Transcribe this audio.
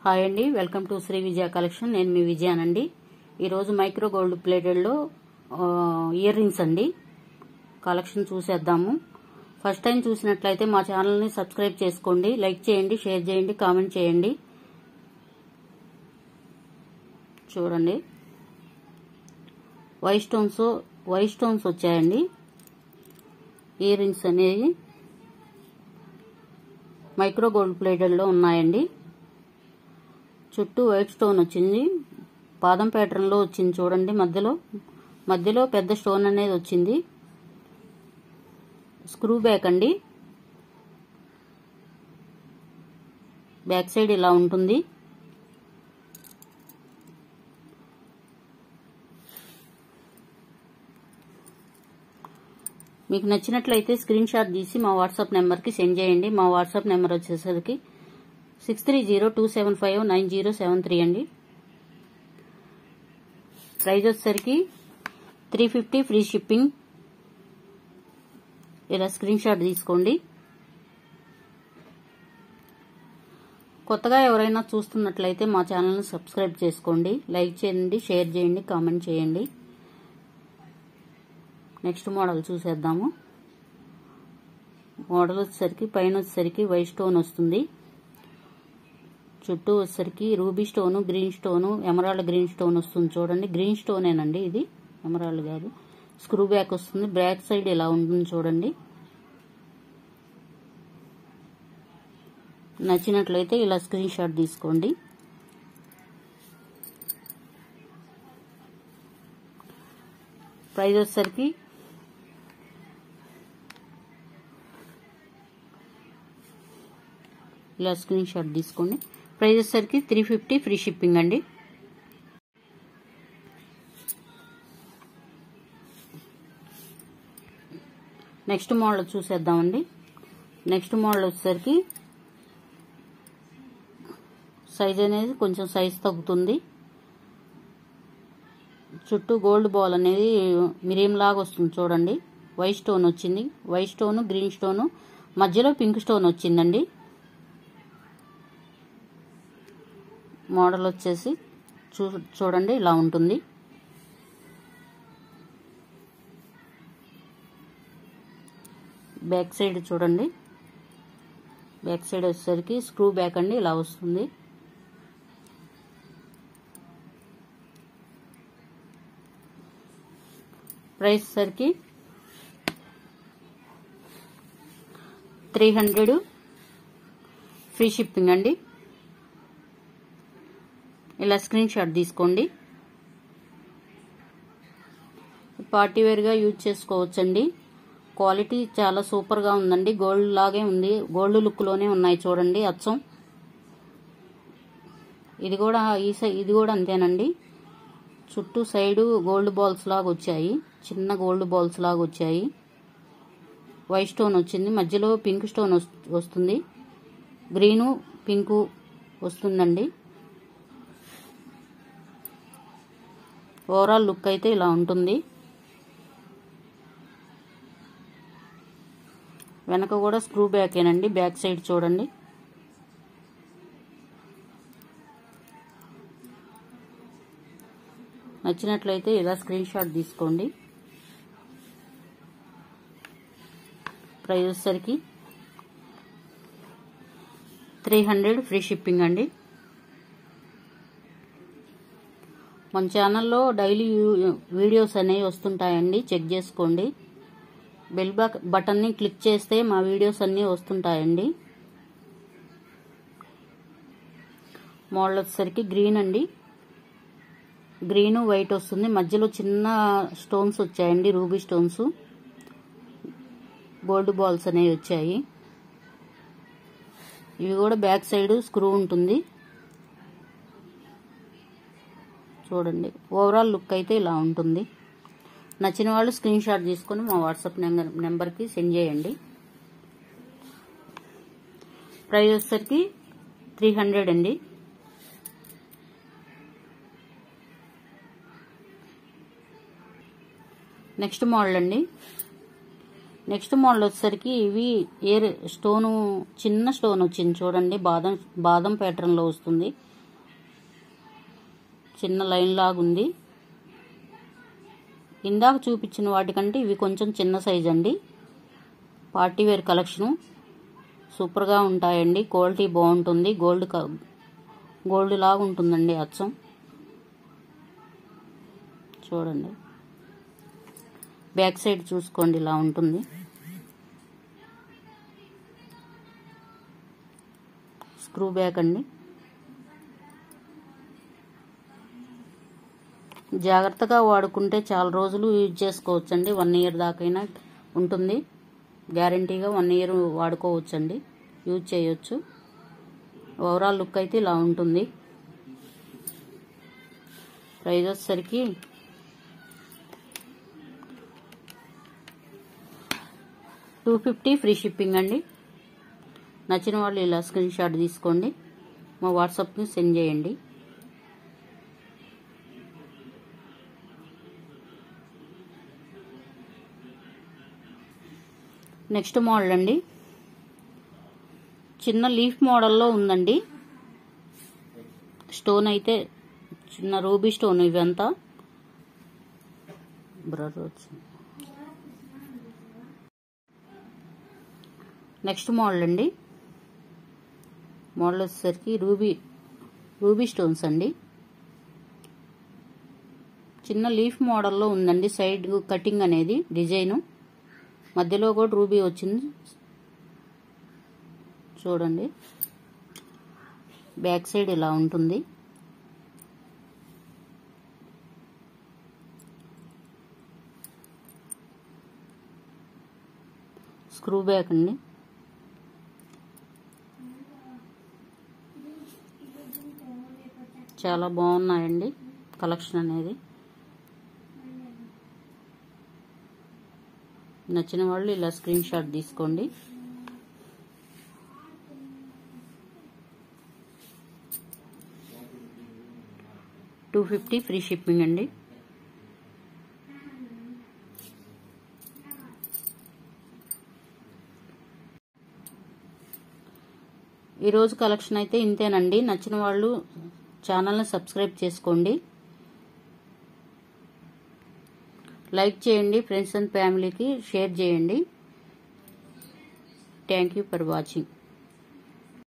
Hi అండి, welcome to Shri Vijaya collection. నేను మీ విజయానండి. ఈరోజు మైక్రో గోల్డ్ ప్లేటెడ్లో ఇయర్ రింగ్స్ అండి కలెక్షన్ చూసేద్దాము. ఫస్ట్ టైం చూసినట్లయితే మా ఛానల్ని సబ్స్క్రైబ్ చేసుకోండి, లైక్ చేయండి, షేర్ చేయండి, కామెంట్ చేయండి. చూడండి, వైట్ స్టోన్స్ వచ్చాయండి. ఇయర్ రింగ్స్ అనేవి మైక్రో గోల్డ్ ప్లేటెడ్లో ఉన్నాయండి. చుట్టూ వైట్ స్టోన్ వచ్చింది, పాదం ప్యాటర్న్ లో వచ్చింది. చూడండి, మధ్యలో పెద్ద స్టోన్ అనేది వచ్చింది. స్క్రూ బ్యాక్ అండి, బ్యాక్ సైడ్ ఇలా ఉంటుంది. మీకు నచ్చినట్లయితే స్క్రీన్ షాట్ తీసి మా వాట్సాప్ నెంబర్కి సెండ్ చేయండి. మా వాట్సాప్ నెంబర్ వచ్చేసరికి 6302759073 అండి. ప్రైస్ వచ్చేసరికి 350 ఫ్రీ షిప్పింగ్. ఇలా స్క్రీన్ షాట్ తీసుకోండి. కొత్తగా ఎవరైనా చూస్తున్నట్లయితే మా ఛానల్ని సబ్స్క్రైబ్ చేసుకోండి, లైక్ చేయండి, షేర్ చేయండి, కామెంట్ చేయండి. నెక్స్ట్ మోడల్ చూసేద్దాము. మోడల్ వచ్చేసరికి పైన వచ్చేసరికి వైట్ స్టోన్ వస్తుంది. చుట్టూ వచ్చేసరికి ruby stone, green stone, emerald green stone వస్తుంది. చూడండి, గ్రీన్ స్టోనేనండి ఇది, ఎమరాల్డ్ కాదు. స్క్రూ బ్యాక్ వస్తుంది. బ్యాక్ సైడ్ ఇలా ఉంటుంది. చూడండి, నచ్చినట్లయితే ఇలా స్క్రీన్ షాట్ తీసుకోండి. ప్రైస్ వచ్చేసరికి ఇలా స్క్రీన్ షాట్ తీసుకోండి. ప్రైస్ వచ్చేసరికి 350 ఫ్రీ షిప్పింగ్ అండి. నెక్స్ట్ మోడల్ చూసేద్దామండి. నెక్స్ట్ మోడల్ వచ్చేసరికి సైజ్ అనేది కొంచెం సైజ్ తగ్గుతుంది. చుట్టూ గోల్డ్ బాల్ అనేది మిరియం లాగా వస్తుంది. చూడండి, వైట్ స్టోన్ వచ్చింది. వైట్ స్టోన్, గ్రీన్ స్టోన్, మధ్యలో పింక్ స్టోన్ వచ్చిందండి. మోడల్ వచ్చేసి చూడండి, ఇలా ఉంటుంది. బ్యాక్ సైడ్ చూడండి, బ్యాక్ సైడ్ వచ్చేసరికి స్క్రూ బ్యాక్ అండి, ఇలా వస్తుంది. ప్రైస్ వచ్చేసరికి 300 ఫ్రీ షిప్పింగ్ అండి. ఇలా స్క్రీన్ షాట్ తీసుకోండి. పార్టీ వేర్గా యూజ్ చేసుకోవచ్చండి. క్వాలిటీ చాలా సూపర్గా ఉందండి. గోల్డ్ లాగే ఉంది, గోల్డ్ లుక్లోనే ఉన్నాయి. చూడండి, అచ్చం ఇది కూడా అంతేనండి. చుట్టూ సైడు గోల్డ్ బాల్స్ లాగా వచ్చాయి, చిన్న గోల్డ్ బాల్స్ లాగా వచ్చాయి. వైట్ స్టోన్ వచ్చింది, మధ్యలో పింక్ స్టోన్ వస్తుంది. గ్రీను, పింకు వస్తుందండి. ఓవరాల్ లుక్ అయితే ఇలా ఉంటుంది. వెనక కూడా స్క్రూ బ్యాకేనండి. బ్యాక్ సైడ్ చూడండి. నచ్చినట్లయితే ఇలా స్క్రీన్ షాట్ తీసుకోండి. ప్రైస్ వచ్చేసరికి 300 ఫ్రీ షిప్పింగ్ అండి. మన ఛానల్లో డైలీ వీడియోస్ అనేవి వస్తుంటాయండి, చెక్ చేసుకోండి. బెల్ బటన్ని క్లిక్ చేస్తే మా వీడియోస్ అన్నీ వస్తుంటాయండి. మోడల్ వచ్చేసరికి గ్రీన్ అండి. గ్రీను వైట్ వస్తుంది. మధ్యలో చిన్న స్టోన్స్ వచ్చాయండి, రూబీ స్టోన్స్. గోల్డ్ బాల్స్ అనేవి వచ్చాయి. ఇవి కూడా బ్యాక్ సైడ్ స్క్రూ ఉంటుంది. చూడండి, ఓవరాల్ లుక్ అయితే ఇలా ఉంటుంది. నచ్చిన వాళ్ళు స్క్రీన్ షాట్ తీసుకొని మా వాట్సాప్ నెంబర్కి సెండ్ చేయండి. ప్రైస్ వచ్చేసరికి 300 అండి. నెక్స్ట్ మోడల్ అండి. నెక్స్ట్ మోడల్ వచ్చేసరికి ఇవి ఎయిర్ స్టోను, చిన్న స్టోన్ వచ్చింది చూడండి, బాదం ప్యాటర్న్ లో వస్తుంది, చిన్న లైన్ లాగా ఉంది. ఇందాక చూపించిన వాటికంటే ఇవి కొంచెం చిన్న సైజ్ అండి. పార్టీ వేర్ కలెక్షన్ సూపర్ గా ఉంటాయండి. క్వాలిటీ బాగుంటుంది, గోల్డ్ లాగా ఉంటుందండి అచ్చం. చూడండి, బ్యాక్ సైడ్ చూసుకోండి, ఇలా ఉంటుంది. స్క్రూ బ్యాక్ అండి. జాగ్రత్తగా వాడుకుంటే చాలా రోజులు యూజ్ చేసుకోవచ్చండి. 1 ఇయర్ దాకైనా ఉంటుంది గ్యారంటీగా. 1 ఇయర్ వాడుకోవచ్చండి, యూజ్ చేయొచ్చు. ఓవరాల్ లుక్ అయితే ఇలా ఉంటుంది. ప్రైస్ వచ్చేసరికి $250 ఫ్రీ షిప్పింగ్ అండి. నచ్చిన వాళ్ళు ఇలా స్క్రీన్ షాట్ తీసుకోండి, మా వాట్సాప్కి సెండ్ చేయండి. నెక్స్ట్ మోడల్ అండి, చిన్న లీఫ్ మోడల్లో ఉందండి. స్టోన్ అయితే చిన్న రూబీ స్టోన్, ఇవంతా నెక్స్ట్ మోడల్ అండి. మోడల్ వచ్చేసరికి రూబీ స్టోన్స్ అండి. చిన్న లీఫ్ మోడల్లో ఉందండి. సైడ్ కటింగ్ అనేది డిజైన్, మధ్యలో కూడా రూబీ వచ్చింది చూడండి. బ్యాక్ సైడ్ ఇలా ఉంటుంది. స్క్రూ బ్యాక్ అండి. చాలా బాగున్నాయండి కలెక్షన్ అనేది. నచ్చిన వాళ్ళు ఇలా స్క్రీన్ షాట్ తీసుకోండి. $250 ఫ్రీ షిప్పింగ్ అండి. ఈరోజు కలెక్షన్ అయితే ఇంతేనండి. నచ్చిన వాళ్ళు ఛానల్ని సబ్స్క్రైబ్ చేసుకోండి, లైక్ చేయండి, ఫ్రెండ్స్ అండ్ ఫ్యామిలీకి షేర్ చేయండి. Thank you for watching.